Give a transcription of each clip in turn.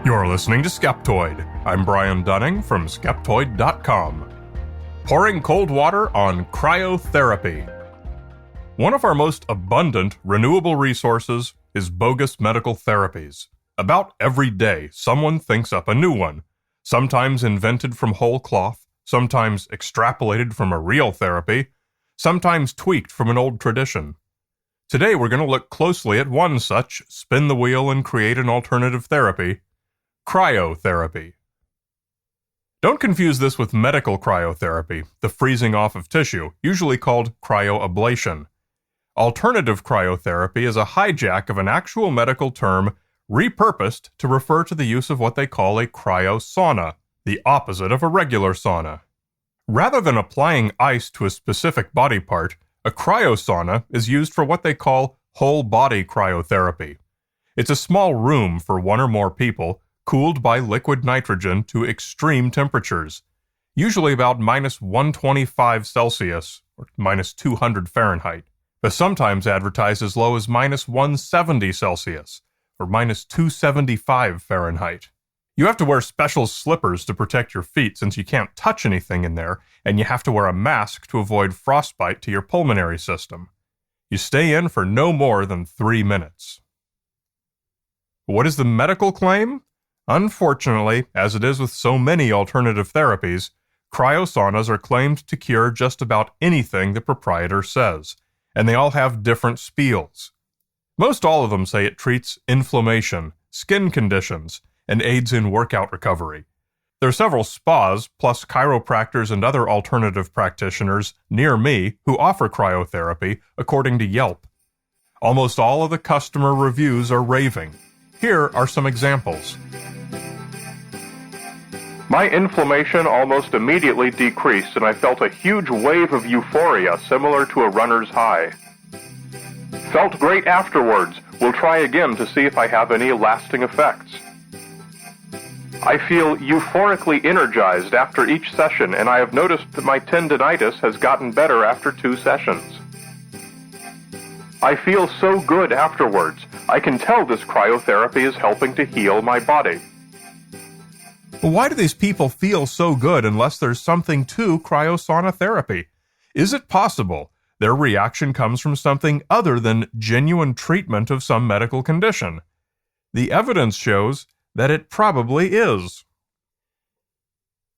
You're listening to Skeptoid. I'm Brian Dunning from Skeptoid.com. Pouring cold water on cryotherapy. One of our most abundant renewable resources is bogus medical therapies. About every day, someone thinks up a new one, sometimes invented from whole cloth, sometimes extrapolated from a real therapy, sometimes tweaked from an old tradition. Today we're going to look closely at one such spin the wheel and create an alternative therapy, cryotherapy. Don't confuse this with medical cryotherapy, the freezing off of tissue, usually called cryoablation. Alternative cryotherapy is a hijack of an actual medical term repurposed to refer to the use of what they call a cryosauna, the opposite of a regular sauna. Rather than applying ice to a specific body part, a cryosauna is used for what they call whole-body cryotherapy. It's a small room for one or more people, cooled by liquid nitrogen to extreme temperatures, usually about minus 125 Celsius or minus 200 Fahrenheit, but sometimes advertised as low as minus 170 Celsius or minus 275 Fahrenheit. You have to wear special slippers to protect your feet since you can't touch anything in there, and you have to wear a mask to avoid frostbite to your pulmonary system. You stay in for no more than 3 minutes. What is the medical claim? Unfortunately, as it is with so many alternative therapies, cryosaunas are claimed to cure just about anything the proprietor says, and they all have different spiels. Most all of them say it treats inflammation, skin conditions, and aids in workout recovery. There are several spas, plus chiropractors and other alternative practitioners near me who offer cryotherapy, according to Yelp. Almost all of the customer reviews are raving. Here are some examples. My inflammation almost immediately decreased, and I felt a huge wave of euphoria similar to a runner's high. Felt great afterwards. We'll try again to see if I have any lasting effects. I feel euphorically energized after each session, and I have noticed that my tendinitis has gotten better after 2 sessions. I feel so good afterwards. I can tell this cryotherapy is helping to heal my body. Why do these people feel so good unless there's something to cryosauna therapy? Is it possible their reaction comes from something other than genuine treatment of some medical condition? The evidence shows that it probably is.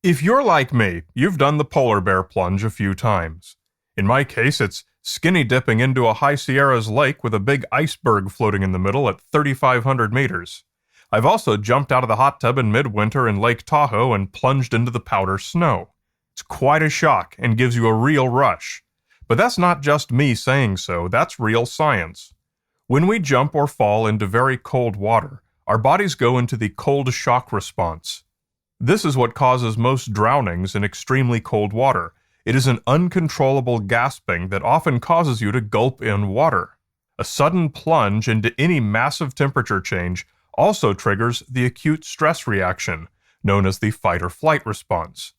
If you're like me, you've done the polar bear plunge a few times. In my case, it's skinny dipping into a High Sierras lake with a big iceberg floating in the middle at 3,500 meters. I've also jumped out of the hot tub in midwinter in Lake Tahoe and plunged into the powder snow. It's quite a shock and gives you a real rush. But that's not just me saying so, that's real science. When we jump or fall into very cold water, our bodies go into the cold shock response. This is what causes most drownings in extremely cold water. It is an uncontrollable gasping that often causes you to gulp in water. A sudden plunge into any massive temperature change also triggers the acute stress reaction, known as the fight-or-flight response.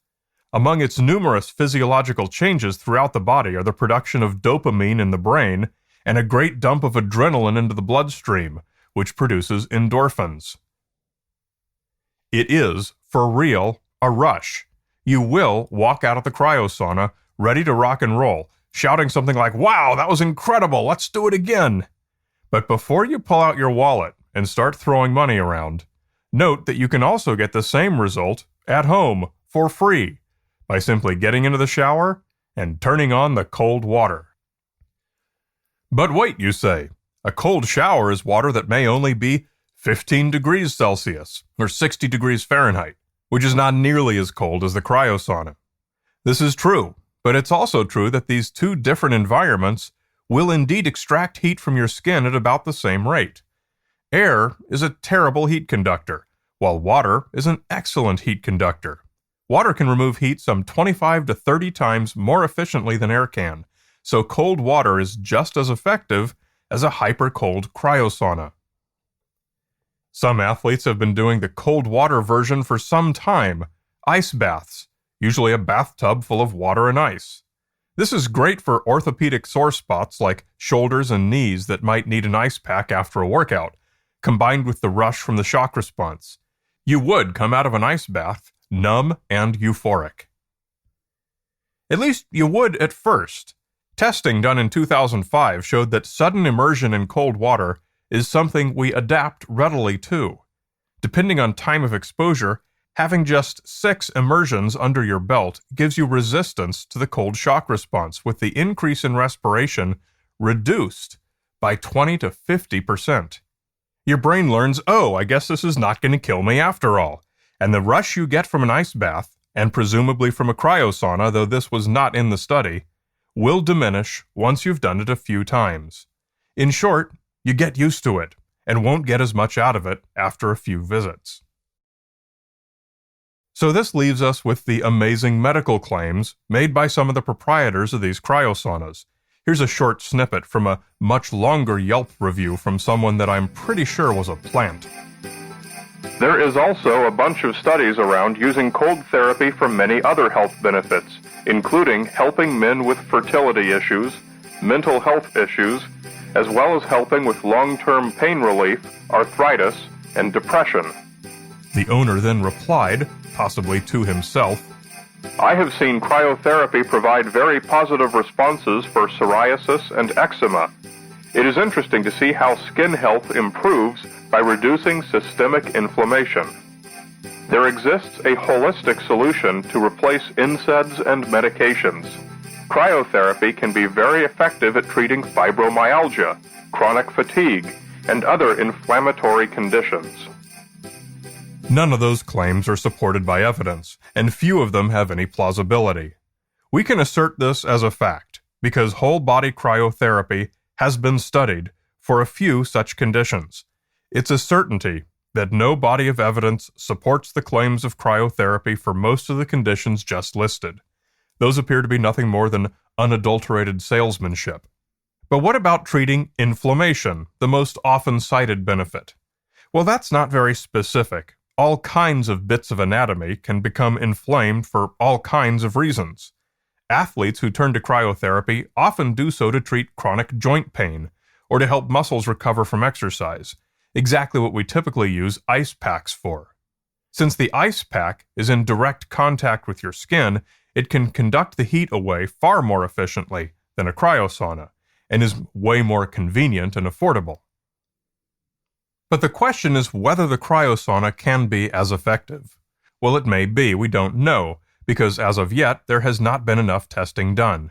Among its numerous physiological changes throughout the body are the production of dopamine in the brain and a great dump of adrenaline into the bloodstream, which produces endorphins. It is, for real, a rush. You will walk out of the cryosauna ready to rock and roll, shouting something like, "Wow, that was incredible, let's do it again!" But before you pull out your wallet and start throwing money around, note that you can also get the same result at home for free by simply getting into the shower and turning on the cold water. But wait, you say. A cold shower is water that may only be 15 degrees Celsius or 60 degrees Fahrenheit, which is not nearly as cold as the cryosauna. This is true, but it's also true that these two different environments will indeed extract heat from your skin at about the same rate. Air is a terrible heat conductor, while water is an excellent heat conductor. Water can remove heat some 25 to 30 times more efficiently than air can, so cold water is just as effective as a hyper-cold cryosauna. Some athletes have been doing the cold water version for some time, ice baths, usually a bathtub full of water and ice. This is great for orthopedic sore spots like shoulders and knees that might need an ice pack after a workout, combined with the rush from the shock response. You would come out of an ice bath numb and euphoric. At least you would at first. Testing done in 2005 showed that sudden immersion in cold water is something we adapt readily to. Depending on time of exposure, having just 6 immersions under your belt gives you resistance to the cold shock response, with the increase in respiration reduced by 20 to 50%. Your brain learns, oh, I guess this is not going to kill me after all. And the rush you get from an ice bath, and presumably from a cryosauna, though this was not in the study, will diminish once you've done it a few times. In short, you get used to it, and won't get as much out of it after a few visits. So this leaves us with the amazing medical claims made by some of the proprietors of these cryosaunas. Here's a short snippet from a much longer Yelp review from someone that I'm pretty sure was a plant. There is also a bunch of studies around using cold therapy for many other health benefits, including helping men with fertility issues, mental health issues, as well as helping with long-term pain relief, arthritis, and depression. The owner then replied, possibly to himself, I have seen cryotherapy provide very positive responses for psoriasis and eczema. It is interesting to see how skin health improves by reducing systemic inflammation. There exists a holistic solution to replace NSAIDs and medications. Cryotherapy can be very effective at treating fibromyalgia, chronic fatigue, and other inflammatory conditions. None of those claims are supported by evidence, and few of them have any plausibility. We can assert this as a fact, because whole-body cryotherapy has been studied for a few such conditions. It's a certainty that no body of evidence supports the claims of cryotherapy for most of the conditions just listed. Those appear to be nothing more than unadulterated salesmanship. But what about treating inflammation, the most often cited benefit? Well, that's not very specific. All kinds of bits of anatomy can become inflamed for all kinds of reasons. Athletes who turn to cryotherapy often do so to treat chronic joint pain, or to help muscles recover from exercise, exactly what we typically use ice packs for. Since the ice pack is in direct contact with your skin, it can conduct the heat away far more efficiently than a cryosauna, and is way more convenient and affordable. But the question is whether the cryosauna can be as effective. Well, it may be, we don't know, because as of yet, there has not been enough testing done.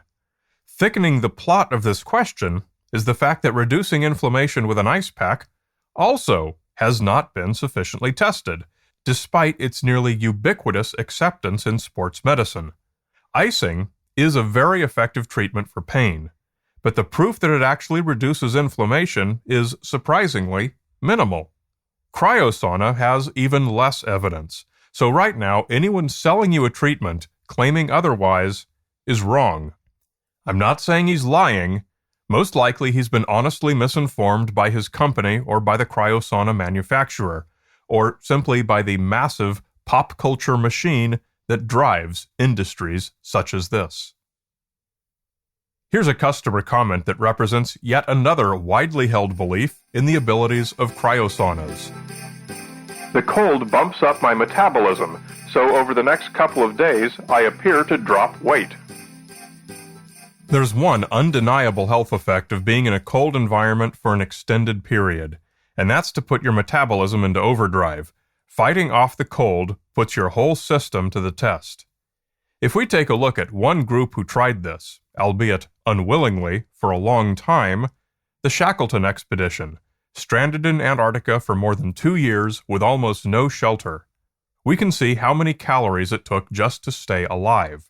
Thickening the plot of this question is the fact that reducing inflammation with an ice pack also has not been sufficiently tested, despite its nearly ubiquitous acceptance in sports medicine. Icing is a very effective treatment for pain, but the proof that it actually reduces inflammation is surprisingly minimal. Cryosauna has even less evidence, so right now anyone selling you a treatment claiming otherwise is wrong. I'm not saying he's lying. Most likely he's been honestly misinformed by his company or by the cryosauna manufacturer, or simply by the massive pop culture machine that drives industries such as this. Here's a customer comment that represents yet another widely held belief in the abilities of cryosaunas. The cold bumps up my metabolism, so over the next couple of days I appear to drop weight. There's one undeniable health effect of being in a cold environment for an extended period, and that's to put your metabolism into overdrive. Fighting off the cold puts your whole system to the test. If we take a look at one group who tried this, albeit unwillingly, for a long time, the Shackleton expedition, stranded in Antarctica for more than 2 years with almost no shelter, we can see how many calories it took just to stay alive.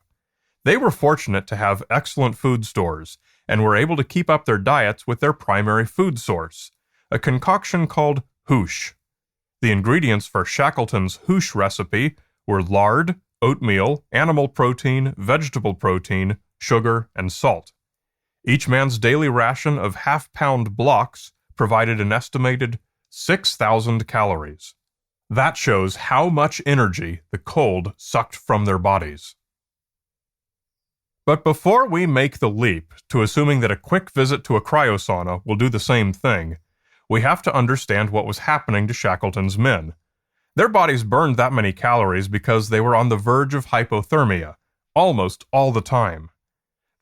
They were fortunate to have excellent food stores, and were able to keep up their diets with their primary food source, a concoction called hoosh. The ingredients for Shackleton's hoosh recipe were lard, oatmeal, animal protein, vegetable protein, sugar, and salt. Each man's daily ration of half-pound blocks provided an estimated 6,000 calories. That shows how much energy the cold sucked from their bodies. But before we make the leap to assuming that a quick visit to a cryosauna will do the same thing, we have to understand what was happening to Shackleton's men. Their bodies burned that many calories because they were on the verge of hypothermia, almost all the time.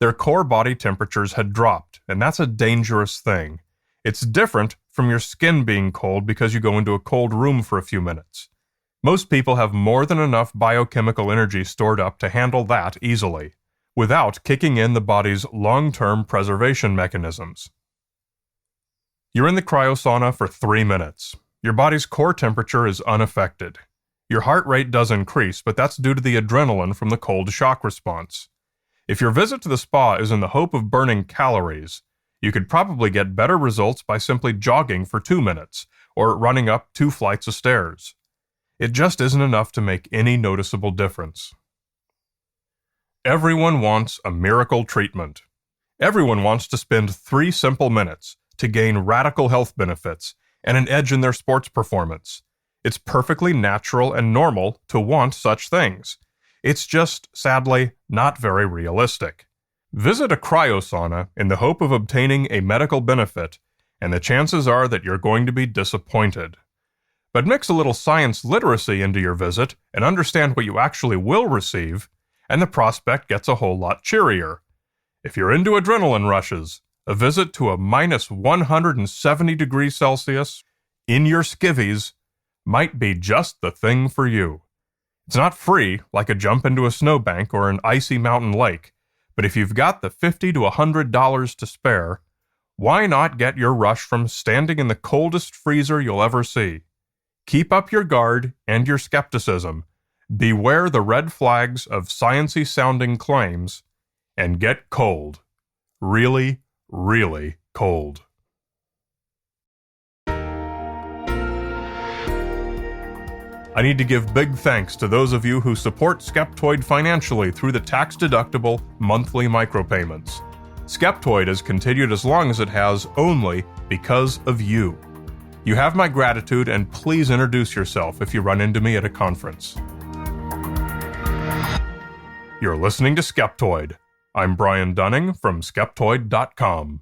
Their core body temperatures had dropped, and that's a dangerous thing. It's different from your skin being cold because you go into a cold room for a few minutes. Most people have more than enough biochemical energy stored up to handle that easily, without kicking in the body's long-term preservation mechanisms. You're in the cryosauna for 3 minutes. Your body's core temperature is unaffected. Your heart rate does increase, but that's due to the adrenaline from the cold shock response. If your visit to the spa is in the hope of burning calories, you could probably get better results by simply jogging for 2 minutes, or running up 2 flights of stairs. It just isn't enough to make any noticeable difference. Everyone wants a miracle treatment. Everyone wants to spend 3 simple minutes to gain radical health benefits and an edge in their sports performance. It's perfectly natural and normal to want such things. It's just, sadly, not very realistic. Visit a cryosauna in the hope of obtaining a medical benefit, and the chances are that you're going to be disappointed. But mix a little science literacy into your visit and understand what you actually will receive, and the prospect gets a whole lot cheerier. If you're into adrenaline rushes, a visit to a minus 170 degrees Celsius in your skivvies might be just the thing for you. It's not free, like a jump into a snowbank or an icy mountain lake, but if you've got the $50 to $100 to spare, why not get your rush from standing in the coldest freezer you'll ever see? Keep up your guard and your skepticism, beware the red flags of sciencey-sounding claims, and get cold. Really, really cold. I need to give big thanks to those of you who support Skeptoid financially through the tax-deductible monthly micropayments. Skeptoid has continued as long as it has only because of you. You have my gratitude, and please introduce yourself if you run into me at a conference. You're listening to Skeptoid. I'm Brian Dunning from Skeptoid.com.